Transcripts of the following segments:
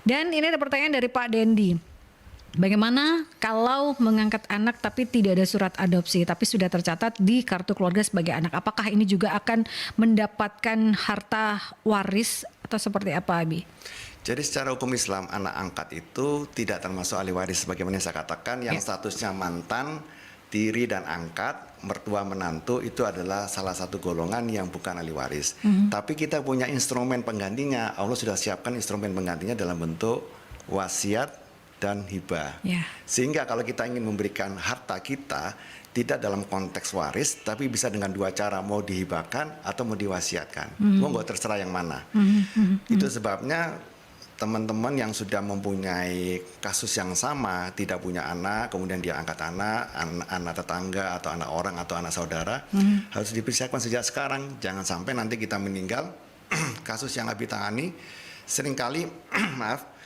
Dan ini ada pertanyaan dari Pak Dendi. Bagaimana kalau mengangkat anak tapi tidak ada surat adopsi tapi sudah tercatat di kartu keluarga sebagai anak? Apakah ini juga akan mendapatkan harta waris atau seperti apa, Abi? Jadi secara hukum Islam anak angkat itu tidak termasuk ahli waris sebagaimana yang saya katakan yang statusnya mantan, tiri dan angkat, mertua menantu itu adalah salah satu golongan yang bukan ahli waris. Tapi kita punya instrumen penggantinya. Allah sudah siapkan instrumen penggantinya dalam bentuk wasiat dan hibah. Sehingga kalau kita ingin memberikan harta kita tidak dalam konteks waris, tapi bisa dengan dua cara, mau dihibahkan atau mau diwasiatkan. Monggo terserah yang mana. Itu sebabnya teman-teman yang sudah mempunyai kasus yang sama, tidak punya anak, kemudian dia angkat anak tetangga atau anak orang atau anak saudara, harus dipersiapkan sejak sekarang. Jangan sampai nanti kita meninggal, kasus yang Abi tangani, seringkali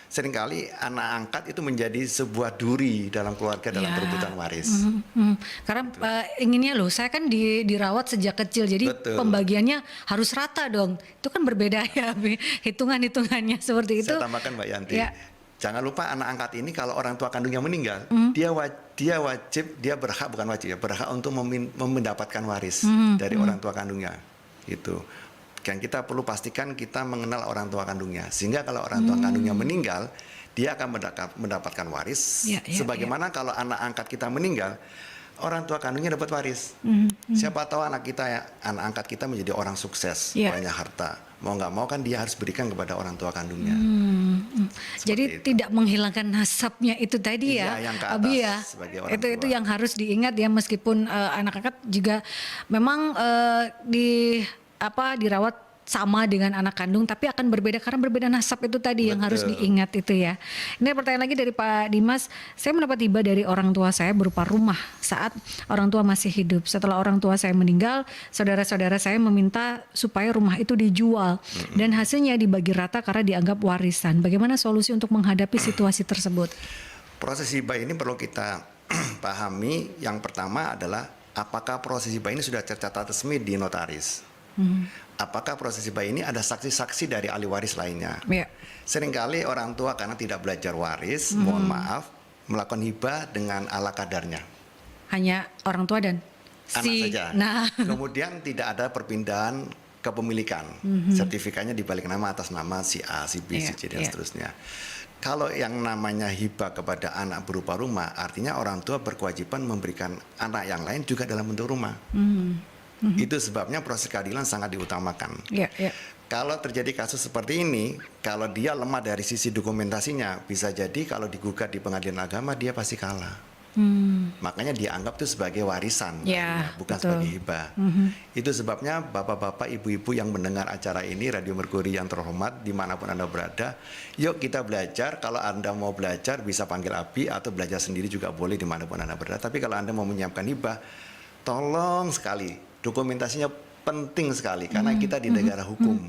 seringkali anak angkat itu menjadi sebuah duri dalam keluarga dalam perebutan waris. Karena inginnya loh, saya kan dirawat sejak kecil, jadi pembagiannya harus rata dong. Itu kan berbeda ya, hitungannya seperti itu. Saya tambahkan Mbak Yanti, jangan lupa anak angkat ini kalau orang tua kandungnya meninggal, dia berhak untuk mendapatkan waris dari orang tua kandungnya. Itu. Dan kita perlu pastikan kita mengenal orang tua kandungnya, sehingga kalau orang tua kandungnya meninggal, dia akan mendapatkan waris. Sebagaimana kalau anak angkat kita meninggal, orang tua kandungnya dapat waris. Siapa tahu anak angkat kita menjadi orang sukses, banyak harta. Mau nggak mau kan dia harus berikan kepada orang tua kandungnya. Jadi itu tidak menghilangkan nasabnya itu tadi ya, yang ke atas, Abi ya. Itu yang harus diingat ya, meskipun anak angkat juga memang dirawat sama dengan anak kandung, tapi akan berbeda karena berbeda nasab itu tadi yang harus diingat itu ya. Ini pertanyaan lagi dari Pak Dimas. Saya mendapat hibah dari orang tua saya berupa rumah saat orang tua masih hidup. Setelah orang tua saya meninggal, saudara-saudara saya meminta supaya rumah itu dijual dan hasilnya dibagi rata karena dianggap warisan. Bagaimana solusi untuk menghadapi situasi tersebut? Proses hibah ini perlu kita pahami. Yang pertama adalah apakah proses hibah ini sudah tercatat resmi di notaris. Apakah proses hibah ini ada saksi-saksi dari ahli waris lainnya? Seringkali orang tua karena tidak belajar waris, mohon maaf, melakukan hibah dengan ala kadarnya. Hanya orang tua dan anak saja. Kemudian tidak ada perpindahan kepemilikan. Sertifikatnya dibalik nama atas nama si A, si B, si C dan seterusnya. Kalau yang namanya hibah kepada anak berupa rumah, artinya orang tua berkewajiban memberikan anak yang lain juga dalam bentuk rumah. Itu sebabnya proses keadilan sangat diutamakan. Kalau terjadi kasus seperti ini, kalau dia lemah dari sisi dokumentasinya, bisa jadi kalau digugat di pengadilan agama dia pasti kalah. Makanya dianggap itu sebagai warisan, bukan sebagai hibah. Itu sebabnya bapak-bapak, ibu-ibu yang mendengar acara ini, Radio Merkuri yang terhormat, dimanapun Anda berada, yuk kita belajar. Kalau Anda mau belajar bisa panggil Abi, atau belajar sendiri juga boleh dimanapun Anda berada. Tapi kalau Anda mau menyiapkan hibah, tolong sekali, dokumentasinya penting sekali karena kita di negara hukum.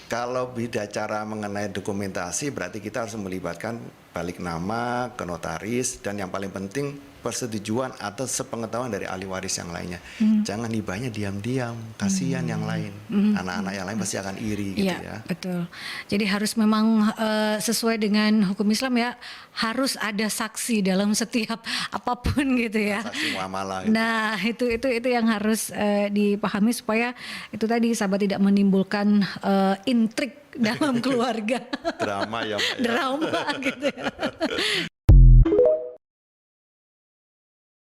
Kalau bicara mengenai dokumentasi berarti kita harus melibatkan balik nama ke notaris dan yang paling penting persetujuan atau sepengetahuan dari ahli waris yang lainnya. Jangan hibahnya diam-diam, kasihan yang lain. Anak-anak yang lain pasti akan iri gitu ya. Betul. Jadi harus memang sesuai dengan hukum Islam ya, harus ada saksi dalam setiap apapun gitu ya. Saksi muamalah. Gitu. Nah, itu yang harus dipahami supaya itu tadi sahabat tidak menimbulkan intrik dalam keluarga. Drama ya, Pak. Drama gitu ya.